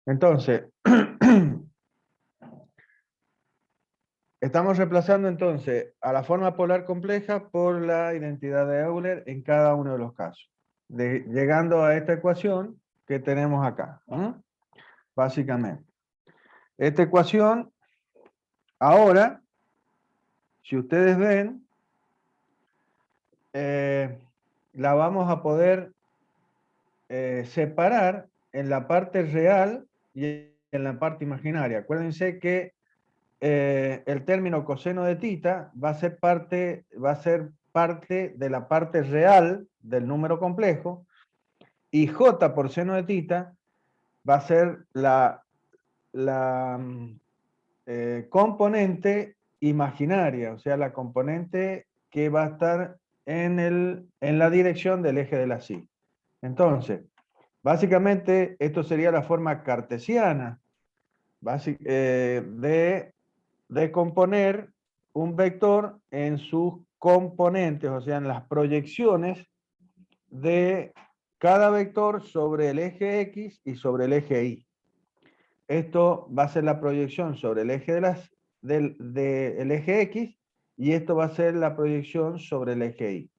Entonces, estamos reemplazando entonces a la forma polar compleja por la identidad de Euler en cada uno de los casos, llegando a esta ecuación que tenemos acá, básicamente. Esta ecuación, ahora, si ustedes ven, la vamos a poder separar en la parte real y en la parte imaginaria. Acuérdense que el término coseno de tita va a ser parte de la parte real del número complejo, y j por seno de tita va a ser la componente imaginaria, o sea, la componente que va a estar en la dirección del eje de la psi. Entonces, básicamente esto sería la forma cartesiana de componer un vector en sus componentes, o sea, en las proyecciones de cada vector sobre el eje X y sobre el eje Y. Esto va a ser la proyección sobre el eje del eje X, y esto va a ser la proyección sobre el eje Y.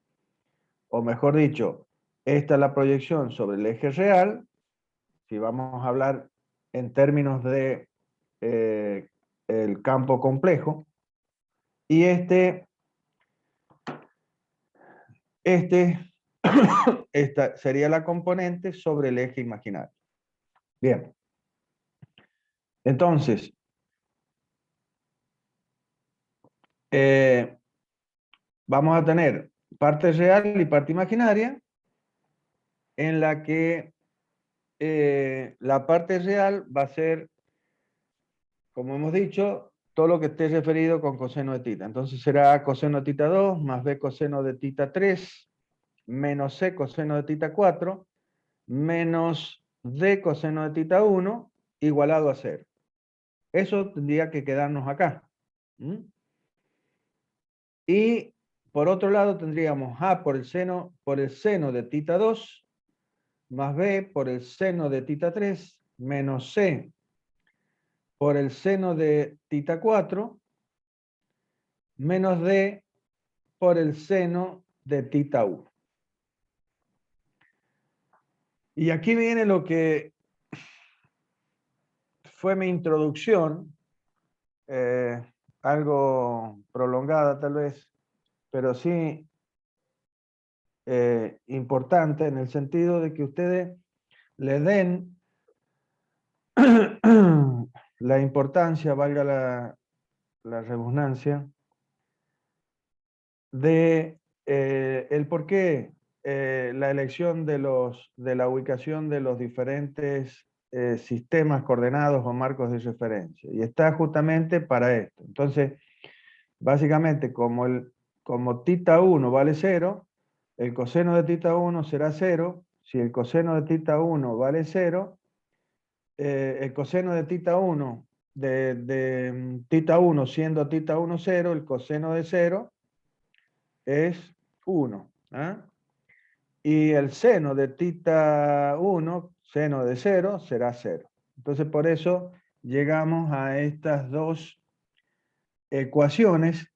O mejor dicho, esta es la proyección sobre el eje real, si vamos a hablar en términos de el campo complejo, y esta sería la componente sobre el eje imaginario. Bien. Entonces, vamos a tener parte real y parte imaginaria, en la que la parte real va a ser, como hemos dicho, todo lo que esté referido con coseno de tita. Entonces será coseno de tita 2 más b coseno de tita 3 menos c coseno de tita 4 menos d coseno de tita 1 igualado a 0. Eso tendría que quedarnos acá. Y por otro lado tendríamos a por el seno de tita 2 más b por el seno de tita 3 menos c por el seno de tita 4 menos d por el seno de tita 1. Y aquí viene lo que fue mi introducción, algo prolongada tal vez, pero sí importante en el sentido de que ustedes le den la importancia, valga la redundancia, de el por qué la elección de la ubicación de los diferentes sistemas coordenados o marcos de referencia. Y está justamente para esto. Entonces, básicamente, como tita 1 vale 0, el coseno de tita 1 será 0. Si el coseno de tita 1 vale 0, el coseno de tita 1 de tita 1 siendo tita 1 0, el coseno de 0 es 1. Y el seno de tita 1, seno de 0, será 0. Entonces, por eso llegamos a estas dos ecuaciones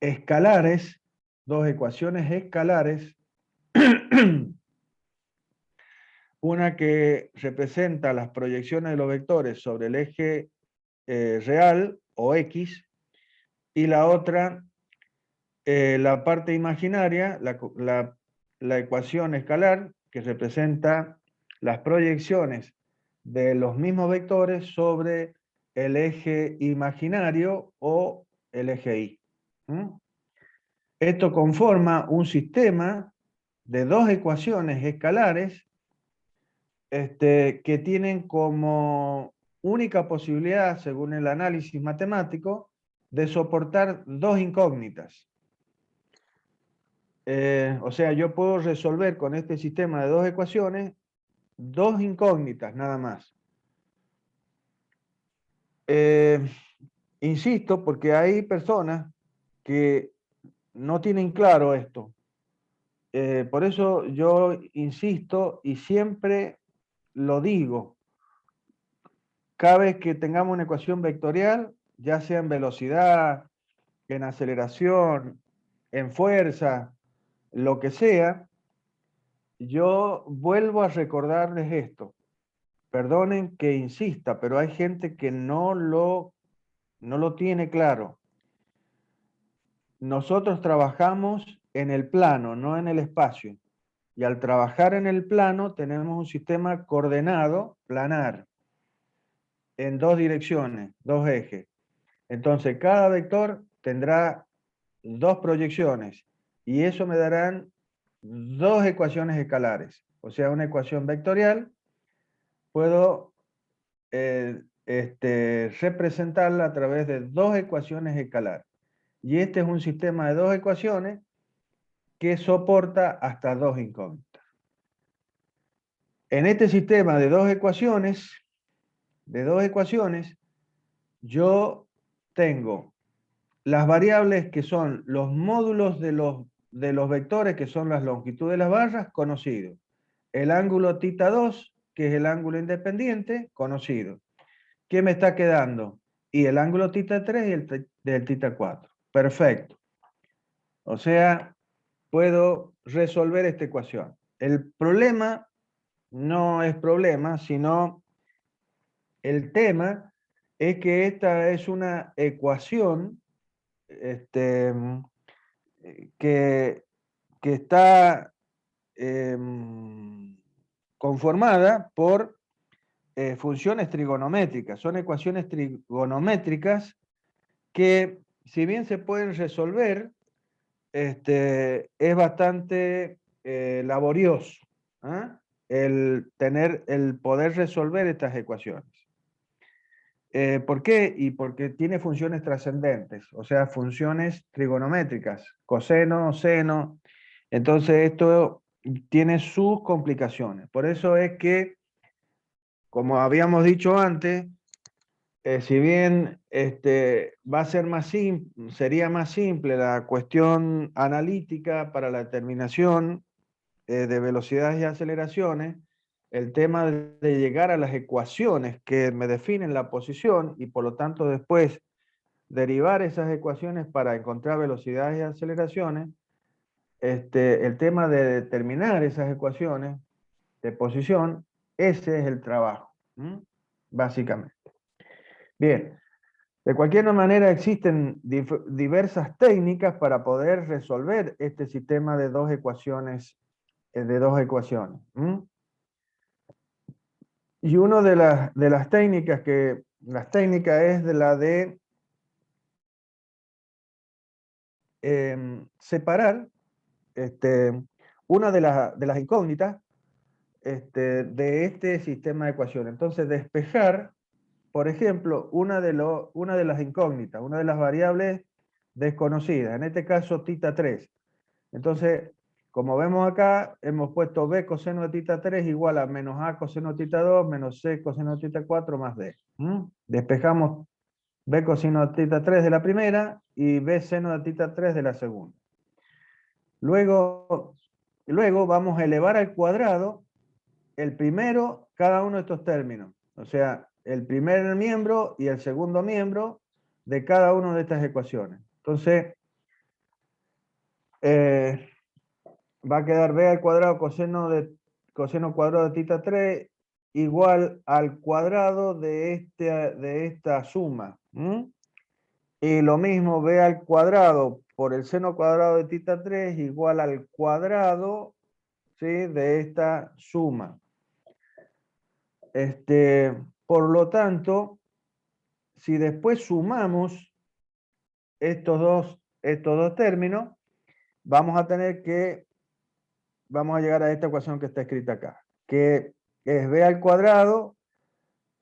escalares, una que representa las proyecciones de los vectores sobre el eje real o X, y la otra, la parte imaginaria, la ecuación escalar, que representa las proyecciones de los mismos vectores sobre el eje imaginario o el eje Y. Esto conforma un sistema de dos ecuaciones escalares que tienen como única posibilidad, según el análisis matemático, de soportar dos incógnitas. O sea, yo puedo resolver con este sistema de dos ecuaciones dos incógnitas nada más. Insisto, porque hay personas que no tienen claro esto. por eso yo insisto y siempre lo digo, cada vez que tengamos una ecuación vectorial, ya sea en velocidad, en aceleración, en fuerza, lo que sea, yo vuelvo a recordarles esto. Perdonen que insista, pero hay gente que no lo tiene claro. Nosotros trabajamos en el plano, no en el espacio. Y al trabajar en el plano tenemos un sistema coordenado, planar, en dos direcciones, dos ejes. Entonces, cada vector tendrá dos proyecciones y eso me darán dos ecuaciones escalares. O sea, una ecuación vectorial puedo representarla a través de dos ecuaciones escalares. Y este es un sistema de dos ecuaciones que soporta hasta dos incógnitas. En este sistema de dos ecuaciones, yo tengo las variables que son los módulos de los vectores, que son las longitudes de las barras, conocidos. El ángulo θ2, que es el ángulo independiente, conocido. ¿Qué me está quedando? Y el ángulo θ3 y el del θ4. Perfecto. O sea, puedo resolver esta ecuación. El problema no es problema, sino el tema es que esta es una ecuación que está conformada por funciones trigonométricas. Son ecuaciones trigonométricas que, si bien se pueden resolver, es bastante laborioso, ¿ah? El poder resolver estas ecuaciones. ¿Por qué? Y porque tiene funciones trascendentes, o sea, funciones trigonométricas, coseno, seno. Entonces esto tiene sus complicaciones. Por eso es que, como habíamos dicho antes, si bien va a ser sería más simple la cuestión analítica para la determinación de velocidades y aceleraciones, el tema de llegar a las ecuaciones que me definen la posición y por lo tanto después derivar esas ecuaciones para encontrar velocidades y aceleraciones, el tema de determinar esas ecuaciones de posición, ese es el trabajo, básicamente. Bien, de cualquier manera existen diversas técnicas para poder resolver este sistema de dos ecuaciones. Y una de las técnicas es de la de separar una de las incógnitas de este sistema de ecuaciones. Entonces, despejar, por ejemplo, una de las incógnitas, una de las variables desconocidas, en este caso θ3. Entonces, como vemos acá, hemos puesto b coseno de θ3 igual a menos a coseno de θ2 menos c coseno de θ4 más d. Despejamos b coseno de θ3 de la primera y b seno de θ3 de la segunda. Luego vamos a elevar al cuadrado el primero, cada uno de estos términos. O sea, el primer miembro y el segundo miembro de cada una de estas ecuaciones. Entonces, va a quedar b al cuadrado coseno cuadrado de θ3 igual al cuadrado de esta suma. Y lo mismo, b al cuadrado por el seno cuadrado de θ3 igual al cuadrado, ¿sí?, de esta suma. Por lo tanto, si después sumamos estos dos términos, vamos a llegar a esta ecuación que está escrita acá, que es b al cuadrado,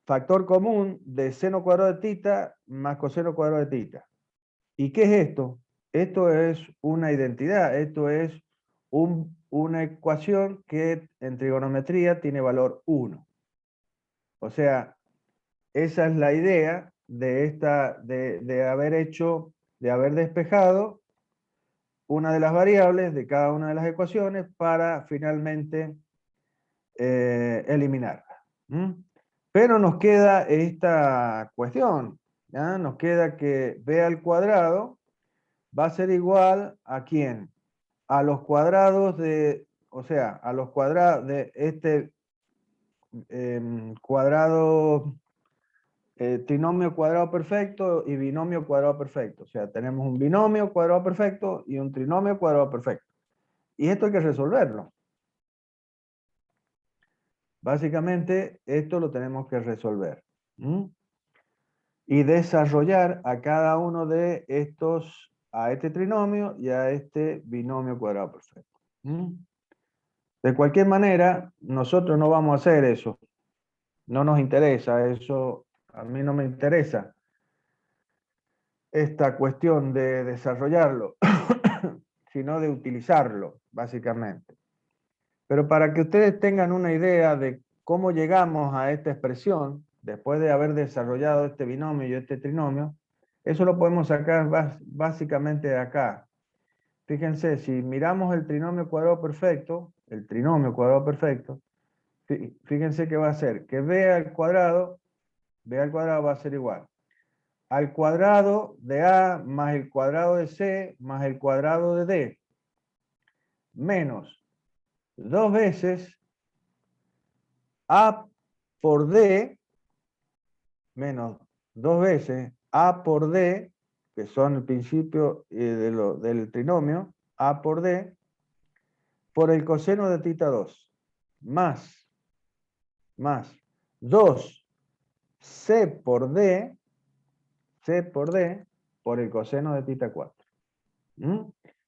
factor común de seno cuadrado de θ más coseno cuadrado de θ. ¿Y qué es esto? Esto es una identidad, esto es una ecuación que en trigonometría tiene valor 1. O sea, esa es la idea de haber despejado una de las variables de cada una de las ecuaciones para finalmente eliminarla. Pero nos queda esta cuestión, ¿ya? Nos queda que b al cuadrado va a ser igual a ¿quién? A los cuadrados de, o sea, a los cuadrados de este cuadrado, trinomio cuadrado perfecto y binomio cuadrado perfecto. O sea, tenemos un binomio cuadrado perfecto y un trinomio cuadrado perfecto. Y esto hay que resolverlo. Básicamente, esto lo tenemos que resolver. Y desarrollar a cada uno de estos, a este trinomio y a este binomio cuadrado perfecto. De cualquier manera, nosotros no vamos a hacer eso. No nos interesa eso, a mí no me interesa esta cuestión de desarrollarlo, sino de utilizarlo, básicamente. Pero para que ustedes tengan una idea de cómo llegamos a esta expresión, después de haber desarrollado este binomio y este trinomio, eso lo podemos sacar básicamente de acá. Fíjense, si miramos el trinomio cuadrado perfecto, fíjense que va a ser que b al cuadrado va a ser igual al cuadrado de a más el cuadrado de c más el cuadrado de d, menos 2 veces a por d, menos 2 veces a por d, que son el principio del trinomio, a por d, por el coseno de θ 2, más 2 c por d, por el coseno de θ 4.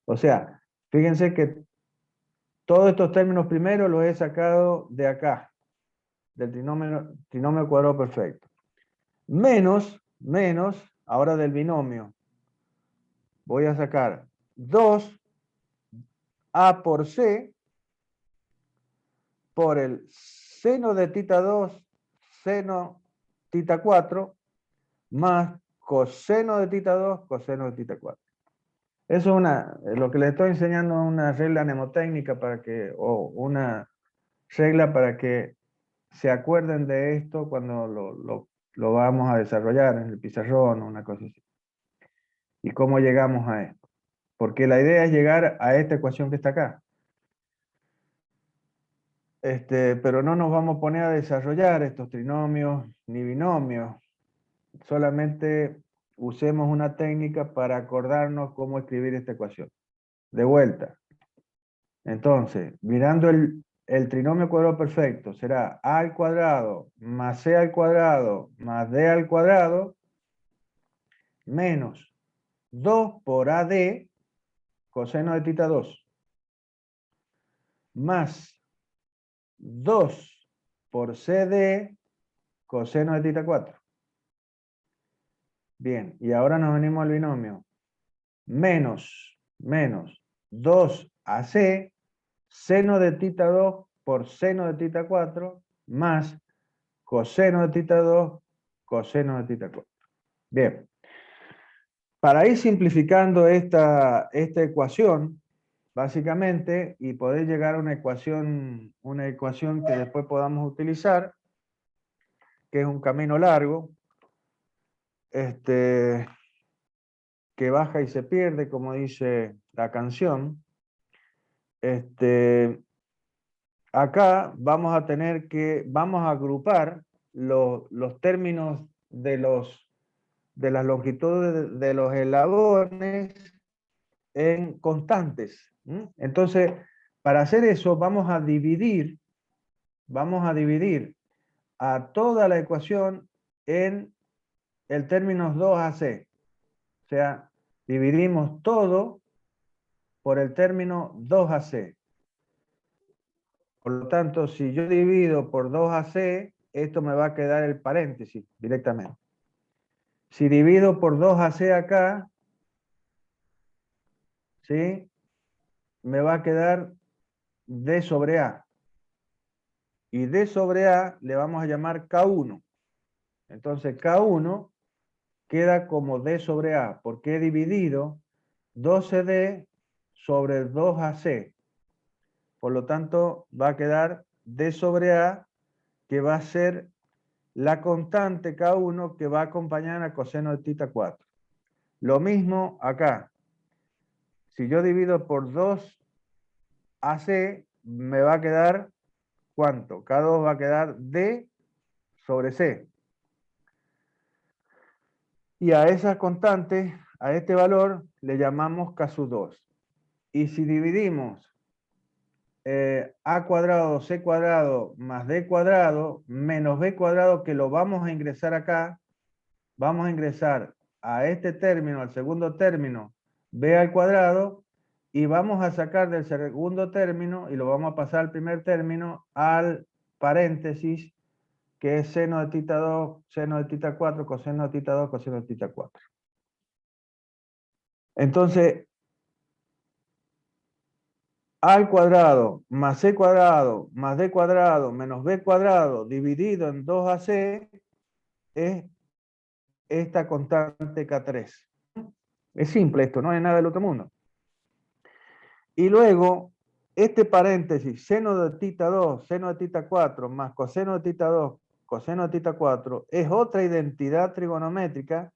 O sea, fíjense que todos estos términos primeros los he sacado de acá, del trinomio cuadrado perfecto. Menos, ahora del binomio. Voy a sacar 2a por c por el seno de θ 2, seno θ 4, más coseno de θ 2, coseno de θ 4. Eso es lo que les estoy enseñando, una regla mnemotécnica para que, o una regla para que se acuerden de esto cuando lo vamos a desarrollar en el pizarrón o una cosa así. ¿Y cómo llegamos a esto? Porque la idea es llegar a esta ecuación que está acá. Pero no nos vamos a poner a desarrollar estos trinomios ni binomios. Solamente usemos una técnica para acordarnos cómo escribir esta ecuación. De vuelta. Entonces, mirando el trinomio cuadrado perfecto, será a al cuadrado más c al cuadrado más d al cuadrado menos 2 por AD coseno de θ 2 más 2 por CD coseno de θ 4. Bien, y ahora nos venimos al binomio. Menos 2AC seno de θ 2 por seno de θ 4 más coseno de θ 2 coseno de θ 4. Bien. Para ir simplificando esta ecuación, básicamente, y poder llegar a una ecuación que después podamos utilizar, que es un camino largo, que baja y se pierde, como dice la canción. Acá vamos a agrupar los términos de las longitudes de los eslabones en constantes. Entonces, para hacer eso vamos a dividir a toda la ecuación en el término 2AC. O sea, dividimos todo por el término 2AC. Por lo tanto, si yo divido por 2AC, esto me va a quedar el paréntesis directamente. Si divido por 2AC acá, ¿sí? Me va a quedar D sobre A. Y D sobre A le vamos a llamar K1. Entonces K1 queda como D sobre A, porque he dividido 12D sobre 2AC. Por lo tanto, va a quedar D sobre A, que va a ser la constante K1 que va a acompañar a coseno de θ 4. Lo mismo acá. Si yo divido por 2AC, me va a quedar, ¿cuánto? K2 va a quedar D sobre C. Y a esa constante, a este valor, le llamamos K sub 2. Y si dividimos A cuadrado, C cuadrado, más D cuadrado, menos B cuadrado, que lo vamos a ingresar acá, vamos a ingresar a este término, al segundo término, B al cuadrado, y vamos a sacar del segundo término, y lo vamos a pasar al primer término, al paréntesis, que es seno de θ 2, seno de θ 4, coseno de θ 2, coseno de θ 4. Entonces, A al cuadrado más C cuadrado más D cuadrado menos B cuadrado dividido en 2AC es esta constante K3. Es simple esto, no es nada del otro mundo. Y luego, este paréntesis, seno de θ 2, seno de θ 4 más coseno de θ 2, coseno de θ 4, es otra identidad trigonométrica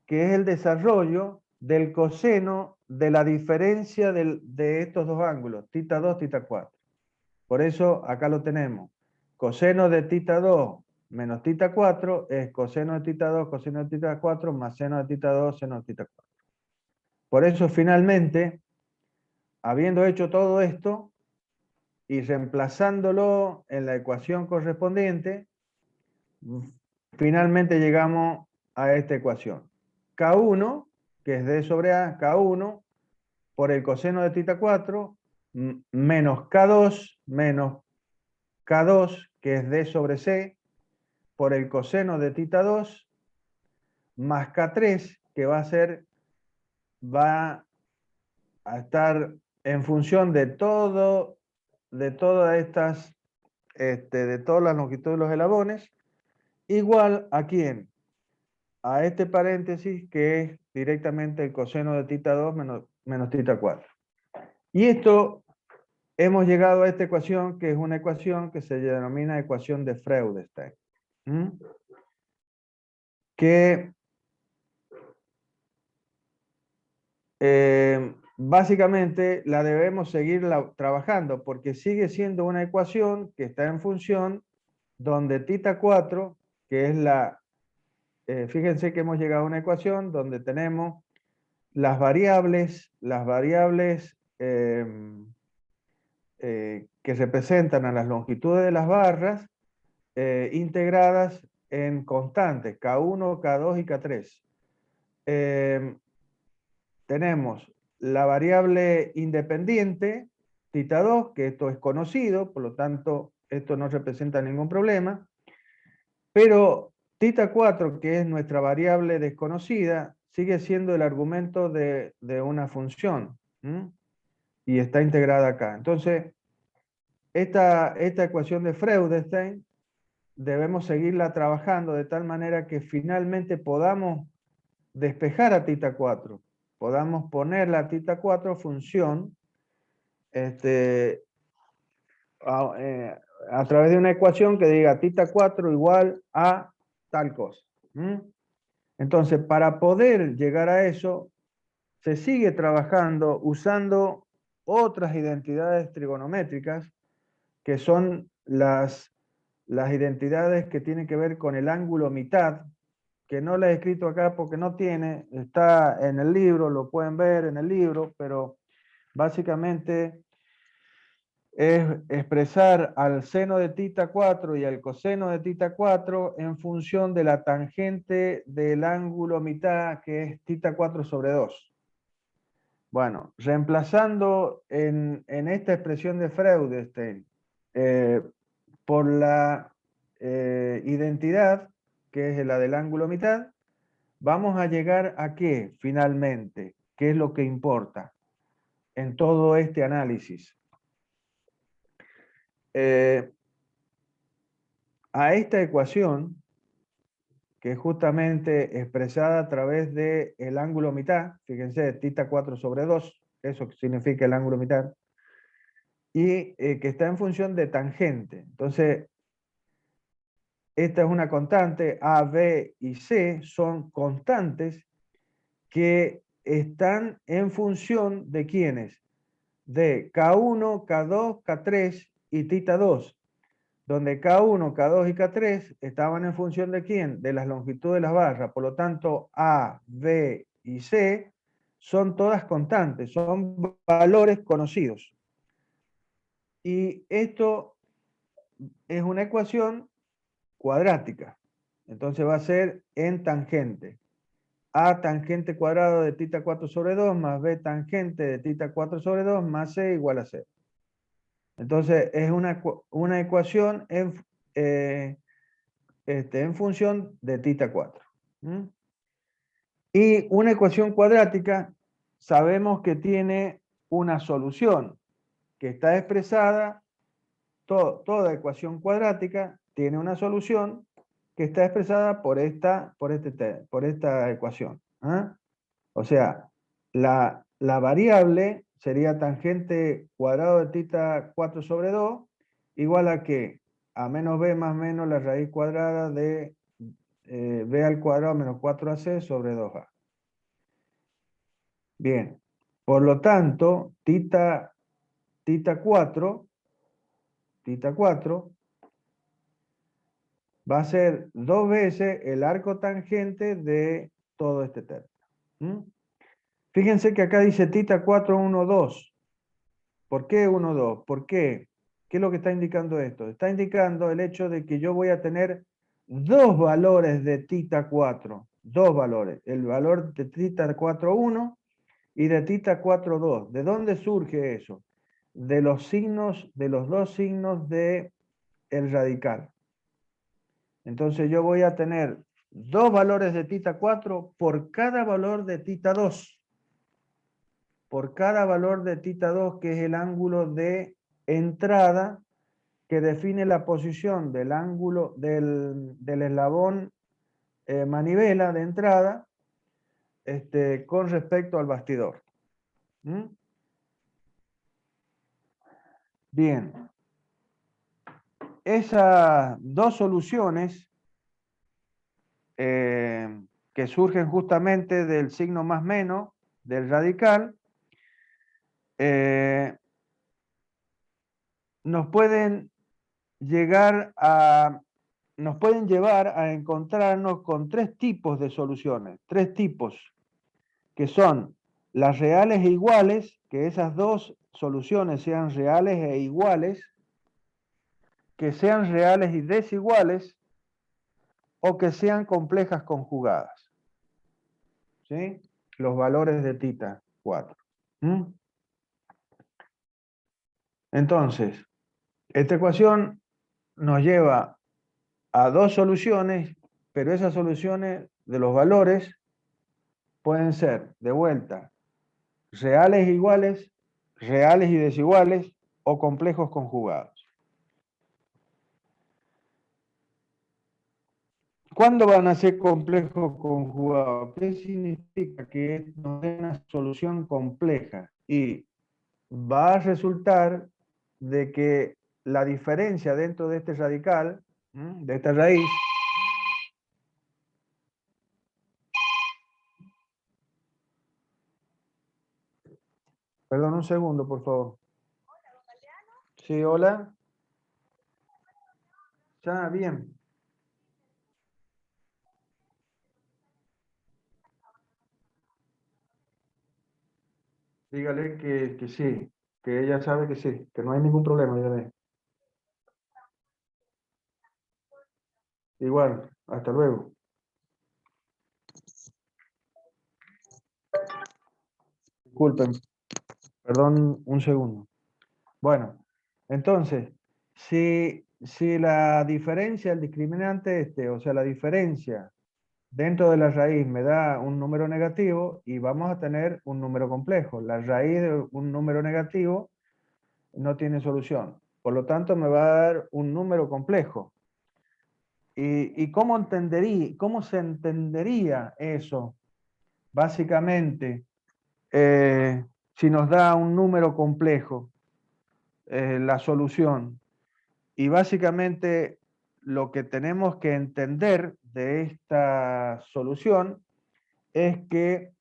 que es el desarrollo del coseno de la diferencia de estos dos ángulos, θ 2, θ 4. Por eso acá lo tenemos. Coseno de θ 2 menos θ 4 es coseno de θ 2, coseno de θ 4 más seno de θ 2, seno de θ 4. Por eso finalmente, habiendo hecho todo esto y reemplazándolo en la ecuación correspondiente, finalmente llegamos a esta ecuación. K1, que es D sobre A, K1 por el coseno de θ 4 menos K2, que es D sobre C, por el coseno de θ 2, más K3, que va a estar en función de todas estas, de todas las longitudes de los eslabones, igual a quién? A este paréntesis que es directamente el coseno de θ 2 menos θ 4. Y esto, hemos llegado a esta ecuación, que es una ecuación que se denomina ecuación de Freudstein. Que básicamente la debemos seguir trabajando porque sigue siendo una ecuación que está en función donde θ 4, que es fíjense que hemos llegado a una ecuación donde tenemos las variables que representan a las longitudes de las barras integradas en constantes, K1, K2 y K3. Tenemos la variable independiente, θ 2, que esto es conocido, por lo tanto, esto no representa ningún problema. Pero θ 4, que es nuestra variable desconocida, sigue siendo el argumento de una función. Y está integrada acá. Entonces, esta ecuación de Freudstein debemos seguirla trabajando de tal manera que finalmente podamos despejar a θ 4. Podamos poner la θ 4 función a través de una ecuación que diga θ 4 igual a tal cosa. Entonces, para poder llegar a eso, se sigue trabajando usando otras identidades trigonométricas que son las identidades que tienen que ver con el ángulo mitad, que no la he escrito acá porque no tiene, está en el libro, lo pueden ver en el libro, pero básicamente es expresar al seno de θ 4 y al coseno de θ 4 en función de la tangente del ángulo mitad, que es θ 4 sobre 2. Bueno, reemplazando en esta expresión de Freudstein por la identidad, que es la del ángulo mitad, vamos a llegar a qué finalmente, qué es lo que importa en todo este análisis. A esta ecuación, que es justamente expresada a través del ángulo mitad, fíjense, θ 4 sobre 2, eso significa el ángulo mitad, y que está en función de tangente. Entonces, esta es una constante, A, B y C son constantes que están en función de ¿quiénes? De K1, K2, K3 y θ 2, donde K1, K2 y K3 estaban en función de ¿quién? De las longitudes de las barras. Por lo tanto, A, B y C son todas constantes, son valores conocidos. Y esto es una ecuación cuadrática. Entonces va a ser en tangente. A tangente cuadrado de θ 4 sobre 2 más B tangente de θ 4 sobre 2 más C igual a 0. Entonces es una ecuación en función de θ 4. ¿Mm? Y una ecuación cuadrática sabemos que tiene una solución que está expresada, toda ecuación cuadrática tiene una solución que está expresada por esta ecuación. ¿Ah? O sea, la variable sería tangente cuadrado de θ 4 sobre 2 igual a que a menos b más menos la raíz cuadrada de b al cuadrado menos 4ac sobre 2a. Bien, por lo tanto, θ 4 va a ser 2 veces el arco tangente de todo este término. ¿Mm? Fíjense que acá dice θ 4, 1, 2. ¿Por qué 1, 2? ¿Por qué? ¿Qué es lo que está indicando esto? Está indicando el hecho de que yo voy a tener dos valores de θ 4. Dos valores. El valor de θ 4, 1 y de θ 4, 2. ¿De dónde surge eso? De los signos, de los dos signos de el radical. Entonces yo voy a tener dos valores de θ 4 por cada valor de θ 2. Por cada valor de θ 2, que es el ángulo de entrada que define la posición del ángulo del eslabón manivela de entrada con respecto al bastidor. ¿Mm? Bien. Esas dos soluciones que surgen justamente del signo más menos, del radical, nos pueden llevar a encontrarnos con tres tipos de soluciones, tres tipos, que son las reales e iguales, que esas dos soluciones sean reales e iguales, que sean reales y desiguales, o que sean complejas conjugadas. ¿Sí? Los valores de θ 4. ¿Mm? Entonces, esta ecuación nos lleva a dos soluciones, pero esas soluciones de los valores pueden ser, de vuelta, reales e iguales, reales y desiguales, o complejos conjugados. ¿Cuándo van a ser complejos conjugados? ¿Qué significa? Que nos den una solución compleja y va a resultar de que la diferencia dentro de este radical, de esta raíz, perdón, un segundo, por favor. Sí, hola. Ya, bien. Dígale que sí, que ella sabe que sí, que no hay ningún problema, dígale. Igual, hasta luego. Disculpen, perdón, un segundo. Bueno, entonces, si la diferencia, el discriminante o sea, la diferencia dentro de la raíz me da un número negativo y vamos a tener un número complejo. La raíz de un número negativo no tiene solución. Por lo tanto, me va a dar un número complejo. ¿Y cómo se entendería eso? Básicamente, si nos da un número complejo, la solución. Y básicamente lo que tenemos que entender de esta solución es que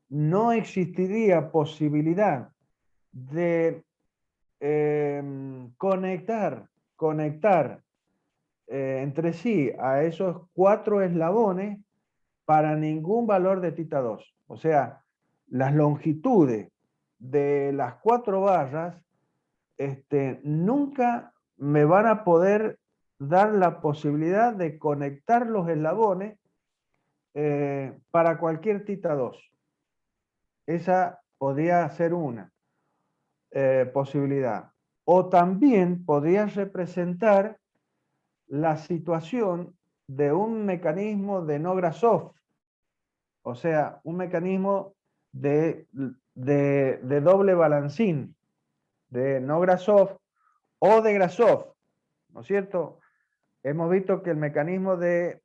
no existiría posibilidad de conectar entre sí a esos 4 eslabones para ningún valor de θ2. O sea, las longitudes de las 4 barras nunca me van a poder dar la posibilidad de conectar los eslabones para cualquier θ2. Esa podría ser una posibilidad. O también podría representar la situación de un mecanismo de Nograsov, o sea, un mecanismo de doble balancín, de Nograsov o de Grasov, ¿no es cierto? Hemos visto que el mecanismo de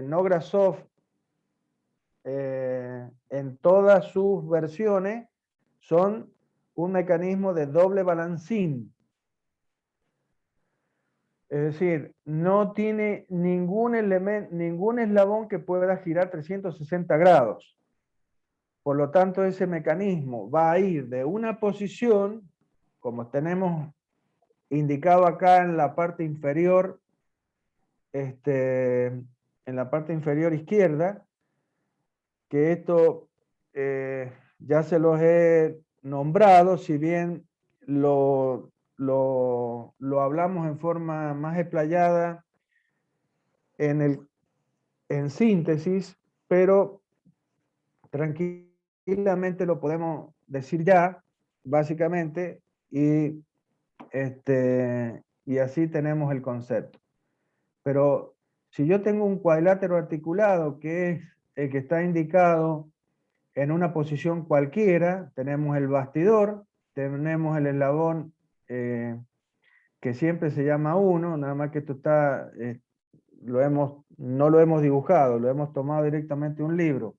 Nograsov en todas sus versiones son un mecanismo de doble balancín. Es decir, no tiene ningún elemento, ningún eslabón que pueda girar 360 grados. Por lo tanto, ese mecanismo va a ir de una posición, como tenemos indicado acá en la parte inferior, en la parte inferior izquierda, que esto ya se los he nombrado, si bien lo hablamos en forma más explayada en síntesis, pero tranquilamente lo podemos decir ya, básicamente, y así tenemos el concepto. Pero si yo tengo un cuadrilátero articulado, que es el que está indicado en una posición cualquiera, tenemos el bastidor, tenemos el eslabón que siempre se llama 1, nada más que esto está, no lo hemos dibujado, lo hemos tomado directamente de un libro.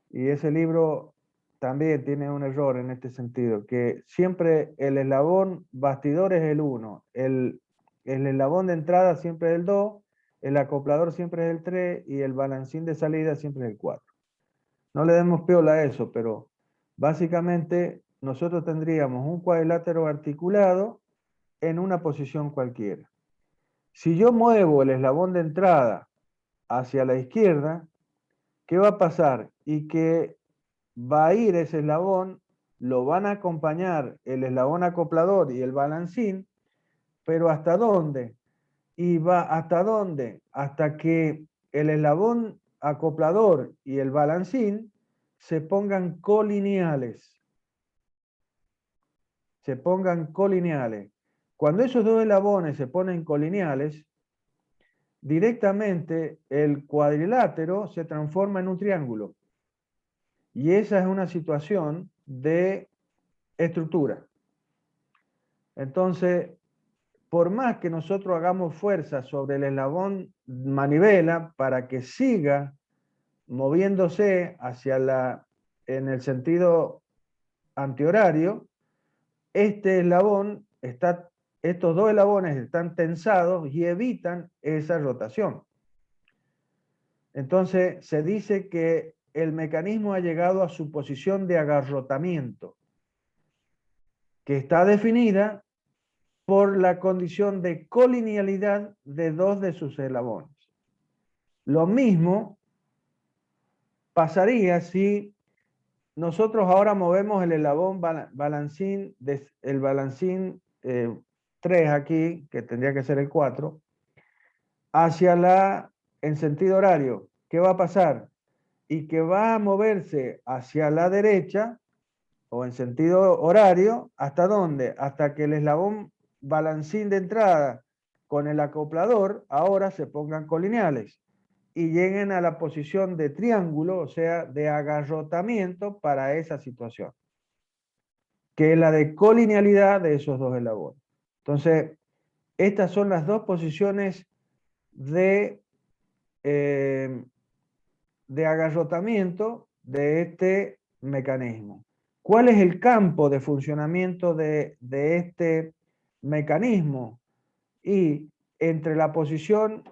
Y ese libro también tiene un error en este sentido, que siempre el eslabón bastidor es el 1, el eslabón de entrada siempre es el 2, el acoplador siempre es el 3 y el balancín de salida siempre es el 4. No le demos piola a eso, pero básicamente nosotros tendríamos un cuadrilátero articulado en una posición cualquiera. Si yo muevo el eslabón de entrada hacia la izquierda, ¿qué va a pasar? Y que va a ir ese eslabón, lo van a acompañar el eslabón acoplador y el balancín, pero ¿hasta dónde? Y va ¿hasta dónde? Hasta que el eslabón acoplador y el balancín se pongan colineales. Se pongan colineales. Cuando esos dos eslabones se ponen colineales, directamente el cuadrilátero se transforma en un triángulo. Y esa es una situación de estructura. Entonces, por más que nosotros hagamos fuerza sobre el eslabón manivela para que siga moviéndose en el sentido antihorario, estos dos eslabones están tensados y evitan esa rotación. Entonces, se dice que el mecanismo ha llegado a su posición de agarrotamiento, que está definida por la condición de colinealidad de dos de sus eslabones. Lo mismo pasaría si nosotros ahora movemos el eslabón balancín, el balancín 3 aquí, que tendría que ser el 4, en sentido horario. ¿Qué va a pasar? Y que va a moverse hacia la derecha o en sentido horario, ¿hasta dónde? Hasta que el eslabón balancín de entrada con el acoplador ahora se pongan colineales y lleguen a la posición de triángulo, o sea, de agarrotamiento para esa situación, que es la de colinealidad de esos dos eslabones. Entonces, estas son las dos posiciones de agarrotamiento de este mecanismo. ¿Cuál es el campo de funcionamiento de este mecanismo? Y entre la posición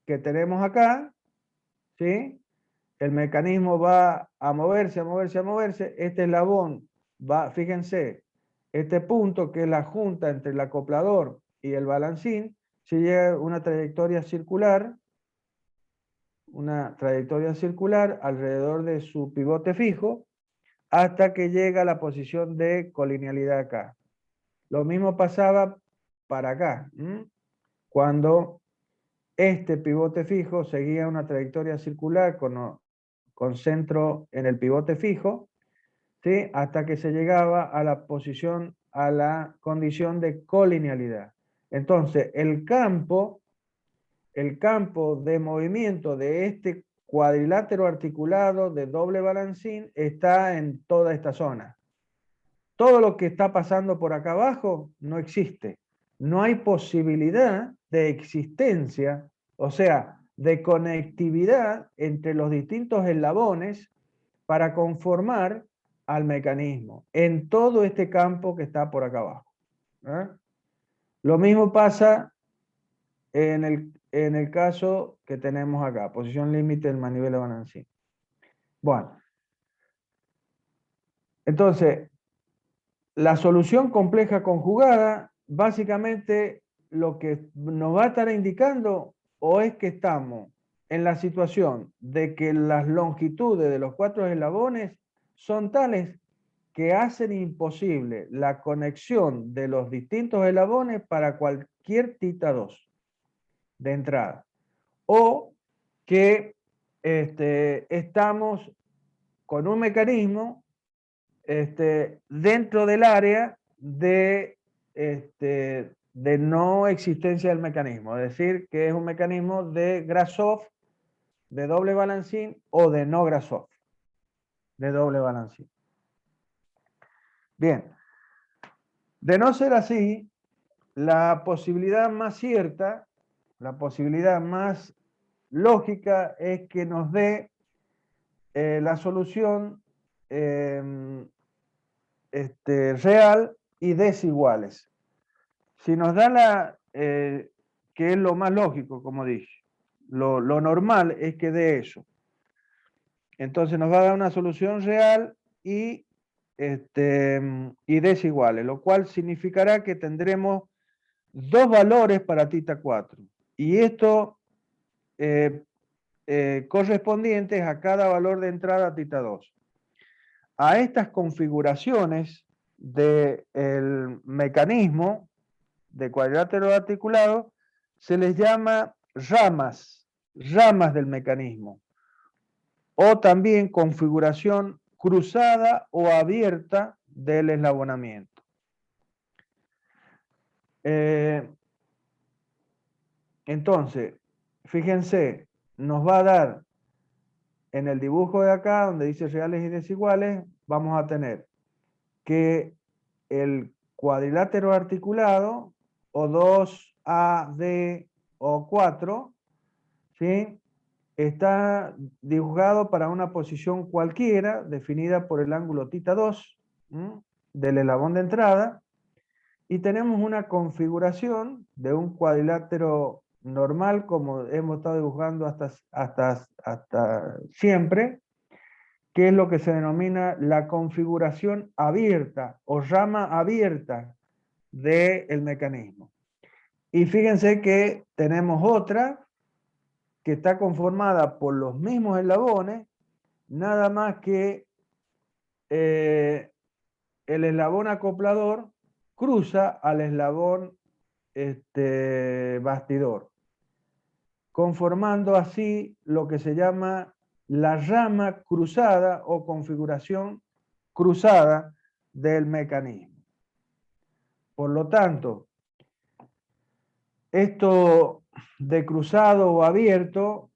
que tenemos acá, ¿sí? El mecanismo va a moverse, a moverse, a moverse. Este eslabón va, fíjense, este punto que es la junta entre el acoplador y el balancín, sigue una trayectoria circular alrededor de su pivote fijo hasta que llega a la posición de colinealidad acá. Lo mismo pasaba para acá, cuando este pivote fijo seguía una trayectoria circular con centro en el pivote fijo, ¿sí? Hasta que se llegaba a la posición, a la condición de colinealidad. Entonces, el campo de movimiento de este cuadrilátero articulado de doble balancín está en toda esta zona. Todo lo que está pasando por acá abajo no existe. No hay posibilidad de existencia, o sea, de conectividad entre los distintos eslabones para conformar al mecanismo en todo este campo que está por acá abajo. Lo mismo pasa en el caso que tenemos acá, posición límite del manivela balancín. Bueno, entonces, la solución compleja conjugada, básicamente lo que nos va a estar indicando o es que estamos en la situación de que las longitudes de los 4 eslabones son tales que hacen imposible la conexión de los distintos eslabones para cualquier tita 2 de entrada. O que estamos con un mecanismo dentro del área de no existencia del mecanismo, es decir, que es un mecanismo de Grashof, de doble balancín, o de no Grashof, de doble balancín. Bien, de no ser así, la posibilidad más cierta, la posibilidad más lógica es que nos dé la solución real y desiguales. Si nos da que es lo más lógico, como dije, lo normal es que dé eso. Entonces nos va a dar una solución real y desiguales, lo cual significará que tendremos dos valores para tita 4. Y esto correspondientes a cada valor de entrada tita 2. A estas configuraciones del mecanismo de cuadrilátero articulado se les llama ramas del mecanismo, o también configuración cruzada o abierta del eslabonamiento. Entonces, fíjense, nos va a dar en el dibujo de acá, donde dice reales y desiguales, vamos a tener que el cuadrilátero articulado, o 2AD o 4, ¿sí? Está dibujado para una posición cualquiera, definida por el ángulo tita 2 del eslabón de entrada, y tenemos una configuración de un cuadrilátero normal, como hemos estado dibujando hasta siempre, que es lo que se denomina la configuración abierta o rama abierta del mecanismo. Y fíjense que tenemos otra que está conformada por los mismos eslabones, nada más que el eslabón acoplador cruza al eslabón bastidor, conformando así lo que se llama la rama cruzada o configuración cruzada del mecanismo. Por lo tanto, esto de cruzado o abierto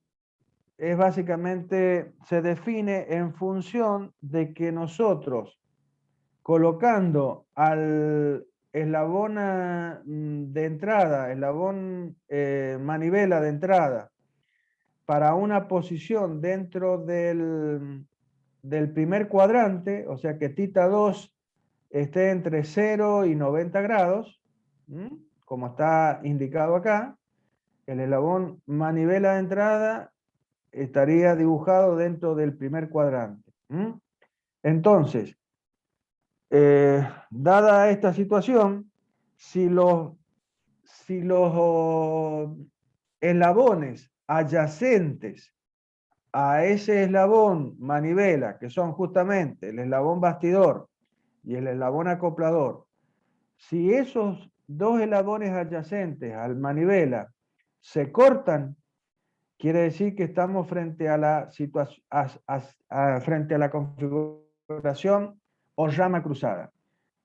es básicamente, se define en función de que nosotros, colocando al eslabón de entrada, eslabón manivela de entrada, para una posición dentro del del primer cuadrante, o sea que θ2 esté entre 0 y 90 grados, como está indicado acá, el eslabón manivela de entrada estaría dibujado dentro del primer cuadrante. Entonces, dada esta situación, si los eslabones adyacentes a ese eslabón manivela, que son justamente el eslabón bastidor y el eslabón acoplador, si esos dos eslabones adyacentes al manivela se cortan, quiere decir que estamos frente a la situación, frente a la configuración o llama cruzada.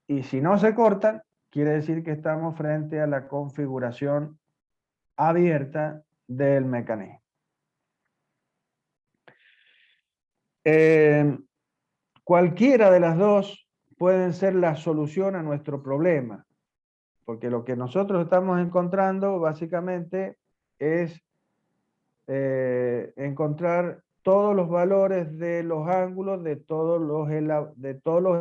Y si no se cortan, quiere decir que estamos frente a la configuración abierta del mecanismo. Cualquiera de las dos pueden ser la solución a nuestro problema, porque lo que nosotros estamos encontrando básicamente es encontrar todos los valores de los ángulos de todos los